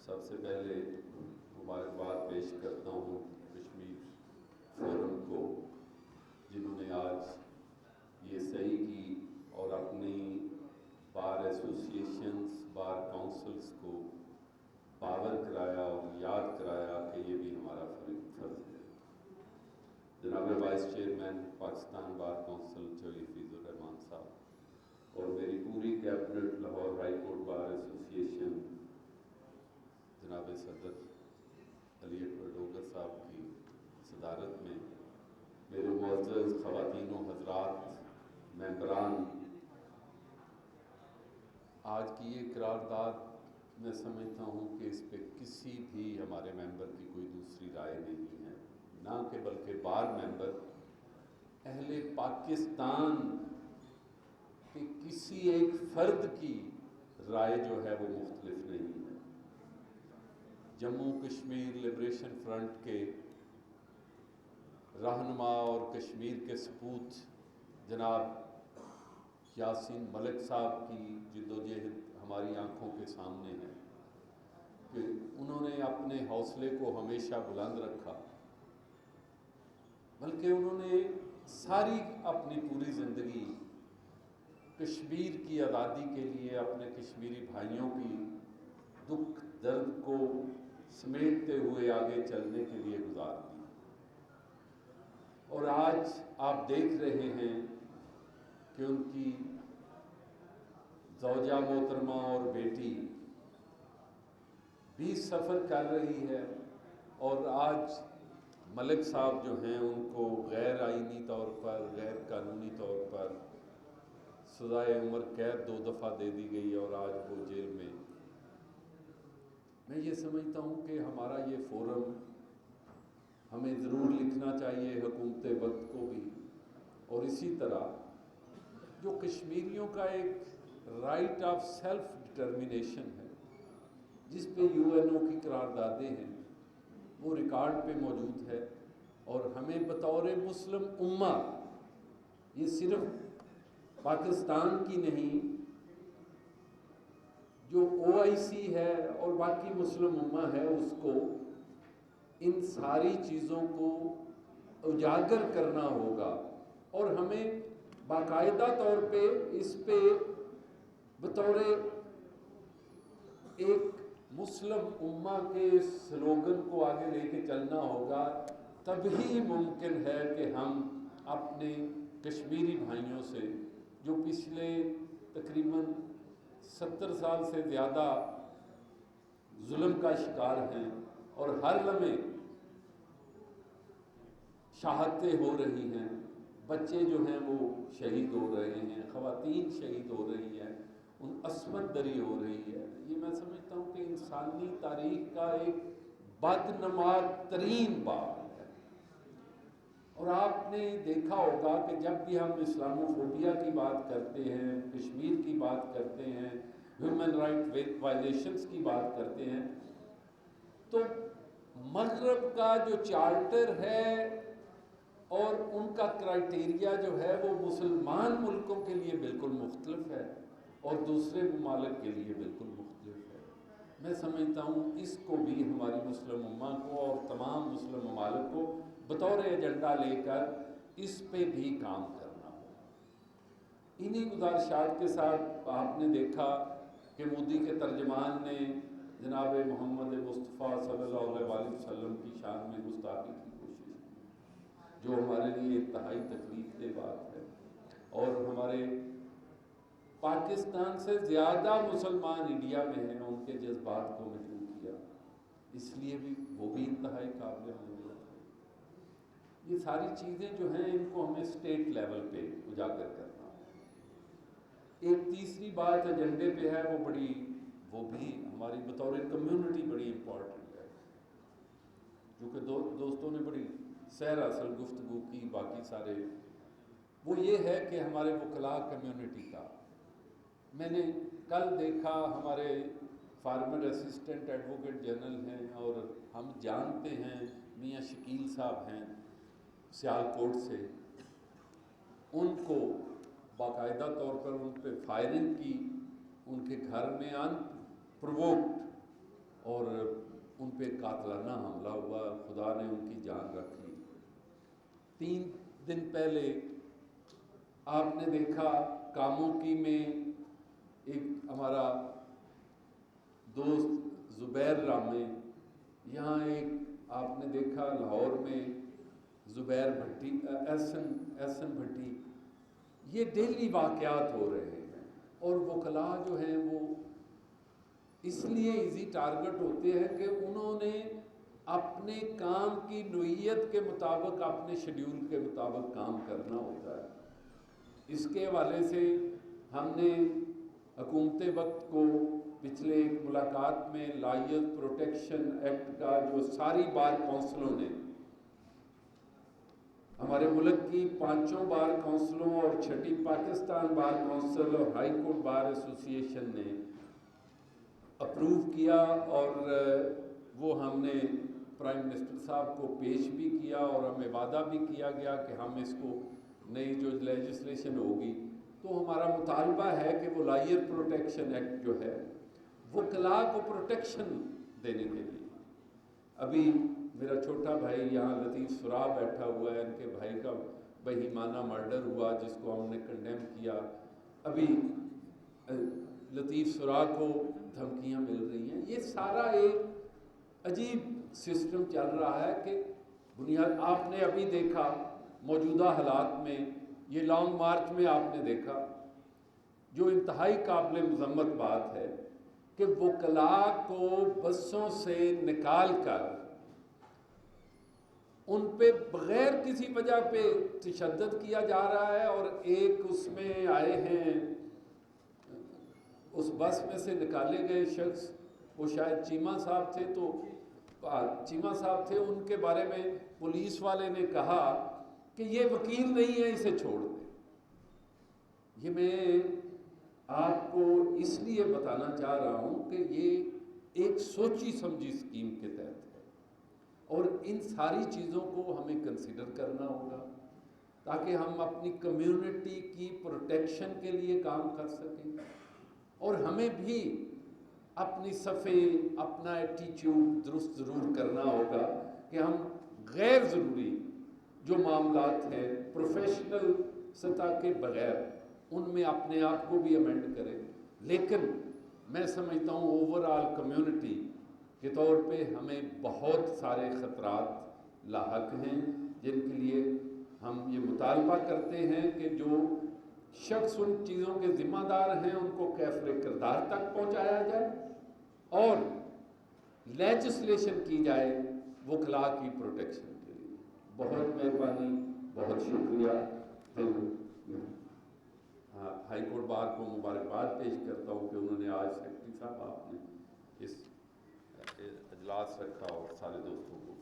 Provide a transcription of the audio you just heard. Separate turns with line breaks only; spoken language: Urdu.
سب سے پہلے مبارکباد پیش کرتا ہوں کشمیر فورم کو، جنہوں نے آج یہ صحیح کی اور اپنی بار ایسوسیشنز، بار کونسلز کو پاور کرایا اور یاد کرایا کہ یہ بھی ہمارا فرض ہے۔ جناب vice chairman Pakistan bar council Chaudhry Faiz ur-Rehman صاحب اور میری پوری cabinet, Lahore high court bar association, جناب صدر علی اکبر ڈوگر صاحب کی صدارت میں، میرے معزز خواتین و حضرات ممبران، آج کی یہ قرارداد میں سمجھتا ہوں کہ اس پہ کسی بھی ہمارے ممبر کی کوئی دوسری رائے نہیں ہے، نہ کہ بلکہ بار ممبر اہل پاکستان کے کسی ایک فرد کی رائے جو ہے وہ مختلف نہیں ہے۔ جموں کشمیر لبریشن فرنٹ کے رہنما اور کشمیر کے سپوت جناب یاسین ملک صاحب کی جدوجہد ہماری آنکھوں کے سامنے ہے کہ انہوں نے اپنے حوصلے کو ہمیشہ بلند رکھا، بلکہ انہوں نے ساری اپنی پوری زندگی کشمیر کی آزادی کے لیے اپنے کشمیری بھائیوں کی دکھ درد کو سمیٹتے ہوئے آگے چلنے کے لیے گزار دی، اور آج آپ دیکھ رہے ہیں کہ ان کی زوجہ محترمہ اور بیٹی بھی سفر کر رہی ہے، اور آج ملک صاحب جو ہیں ان کو غیر آئینی طور پر، غیر قانونی طور پر سزائے عمر قید 2 دفعہ دے دی گئی اور آج وہ جیل میں۔ میں یہ سمجھتا ہوں کہ ہمارا یہ فورم ہمیں ضرور لکھنا چاہیے حکومت وقت کو بھی، اور اسی طرح جو کشمیریوں کا ایک رائٹ آف سیلف ڈٹرمنیشن ہے، جس پہ UN کی قراردادیں ہیں، وہ ریکارڈ پہ موجود ہے، اور ہمیں بطور مسلم امہ، یہ صرف پاکستان کی نہیں، جو OIC ہے اور باقی مسلم امہ ہے، اس کو ان ساری چیزوں کو اجاگر کرنا ہوگا، اور ہمیں باقاعدہ طور پہ اس پہ بطور ایک مسلم امہ کے سلوگن کو آگے لے کے چلنا ہوگا، تبھی ممکن ہے کہ ہم اپنے کشمیری بھائیوں سے جو پچھلے تقریباً 70 سال سے زیادہ ظلم کا شکار ہیں، اور ہر لمحے شہادتیں ہو رہی ہیں، بچے جو ہیں وہ شہید ہو رہے ہیں، خواتین شہید ہو رہی ہیں، ان عصمت دری ہو رہی ہے، یہ میں سمجھتا ہوں کہ انسانی تاریخ کا ایک بدنما ترین باب ہے۔ اور آپ نے دیکھا ہوگا کہ جب بھی ہم اسلاموفوبیا کی بات کرتے ہیں، کشمیر کی بات کرتے ہیں، ہیومن رائٹ وائلیشنز کی بات کرتے ہیں، تو مغرب کا جو چارٹر ہے اور ان کا کرائٹیریا جو ہے وہ مسلمان ملکوں کے لیے بالکل مختلف ہے اور دوسرے ممالک کے لیے بالکل مختلف ہے۔ میں سمجھتا ہوں اس کو بھی ہماری مسلم امہ کو اور تمام مسلم ممالک کو بطور ایجنڈا لے کر اس پہ بھی کام کرنا ہوگا۔ انہی گزارشات کے ساتھ آپ نے دیکھا کہ مودی کے ترجمان نے جناب محمد مصطفیٰ صلی اللہ علیہ وسلم کی شان میں گستاخی کی کوشش کی، جو ہمارے لیے انتہائی تکلیف دہ بات ہے، اور ہمارے پاکستان سے زیادہ مسلمان انڈیا میں ہیں، ان کے جذبات کو مجروح کیا، اس لیے بھی وہ بھی انتہائی قابل مذمت ہے۔ یہ ساری چیزیں جو ہیں ان کو ہمیں اسٹیٹ لیول پہ اجاگر کرنا ہے۔ ایک تیسری بات ایجنڈے پہ ہے، وہ بھی ہماری بطور کمیونٹی بڑی امپورٹنٹ ہے، جو کہ دوستوں نے بڑی سیر اصل گفتگو کی، باقی سارے، وہ یہ ہے کہ ہمارے وکلاء کمیونٹی کا، میں نے کل دیکھا ہمارے فارمر اسسٹنٹ ایڈوکیٹ جنرل ہیں، اور ہم جانتے ہیں میاں شکیل صاحب ہیں سیالکوٹ سے، ان کو باقاعدہ طور پر ان پہ فائرنگ کی، ان کے گھر میں ان پرووکڈ اور ان پہ قاتلانہ حملہ ہوا، خدا نے ان کی جان رکھی۔ 3 دن پہلے آپ نے دیکھا کاموں کی میں ایک ہمارا دوست زبیر رامے، یہاں ایک آپ نے دیکھا لاہور میں زبیر بھٹی، احسن بھٹی، یہ ڈیلی واقعات ہو رہے ہیں۔ اور وکلاء جو ہیں وہ اس لیے ایزی ٹارگٹ ہوتے ہیں کہ انہوں نے اپنے کام کی نوعیت کے مطابق، اپنے شیڈیول کے مطابق کام کرنا ہوتا ہے۔ اس کے حوالے سے ہم نے حکومت وقت کو پچھلے ایک ملاقات میں لائر پروٹیکشن ایکٹ کا جو ساری بار کونسلوں نے، ہمارے ملک کی 5 بار کونسلوں اور 6 پاکستان بار کونسل اور ہائی کورٹ بار ایسوسی ایشن نے اپروو کیا، اور وہ ہم نے پرائم منسٹر صاحب کو پیش بھی کیا، اور ہمیں وعدہ بھی کیا گیا کہ ہم اس کو نئی جو لیجسلیشن ہوگی تو ہمارا مطالبہ ہے کہ وہ لائر پروٹیکشن ایکٹ جو ہے وکلاء کو پروٹیکشن دینے کے لیے، ابھی میرا چھوٹا بھائی یہاں لطیف سرا بیٹھا ہوا ہے، ان کے بھائی کا بہیمانہ مرڈر ہوا جس کو ہم نے کنڈیم کیا، ابھی لطیف سرا کو دھمکیاں مل رہی ہیں۔ یہ سارا ایک عجیب سسٹم چل رہا ہے کہ بنیاد آپ نے ابھی دیکھا موجودہ حالات میں، یہ لانگ مارچ میں آپ نے دیکھا جو انتہائی قابل مذمت بات ہے کہ وکلاء کو بسوں سے نکال کر ان پہ بغیر کسی وجہ پہ تشدد کیا جا رہا ہے، اور ایک اس میں آئے ہیں، اس بس میں سے نکالے گئے شخص وہ شاید چیمہ صاحب تھے، تو چیمہ صاحب تھے، ان کے بارے میں پولیس والے نے کہا کہ یہ وکیل نہیں ہے، اسے چھوڑ دیں۔ یہ میں آپ کو اس لیے بتانا چاہ رہا ہوں کہ یہ ایک سوچی سمجھی اسکیم کے تحت ہے، اور ان ساری چیزوں کو ہمیں کنسیڈر کرنا ہوگا تاکہ ہم اپنی کمیونٹی کی پروٹیکشن کے لیے کام کر سکیں، اور ہمیں بھی اپنی صفیں، اپنا ایٹیچیوڈ درست ضرور کرنا ہوگا کہ ہم غیر ضروری جو معاملات ہیں پروفیشنل سطح کے بغیر ان میں اپنے آپ کو بھی امینڈ کریں، لیکن میں سمجھتا ہوں اوورآل کمیونٹی کے طور پہ ہمیں بہت سارے خطرات لاحق ہیں جن کے لیے ہم یہ مطالبہ کرتے ہیں کہ جو شخص ان چیزوں کے ذمہ دار ہیں ان کو کیفر کردار تک پہنچایا جائے اور لیجسلیشن کی جائے وکلاء کی پروٹیکشن کے لیے۔ بہت مہربانی، بہت شکریہ۔ ہائی کورٹ بار کو مبارکباد پیش کرتا ہوں کہ انہوں نے آج سیکرٹری صاحب آپ نے اس اجلاس رکھا اور سارے دوستوں کو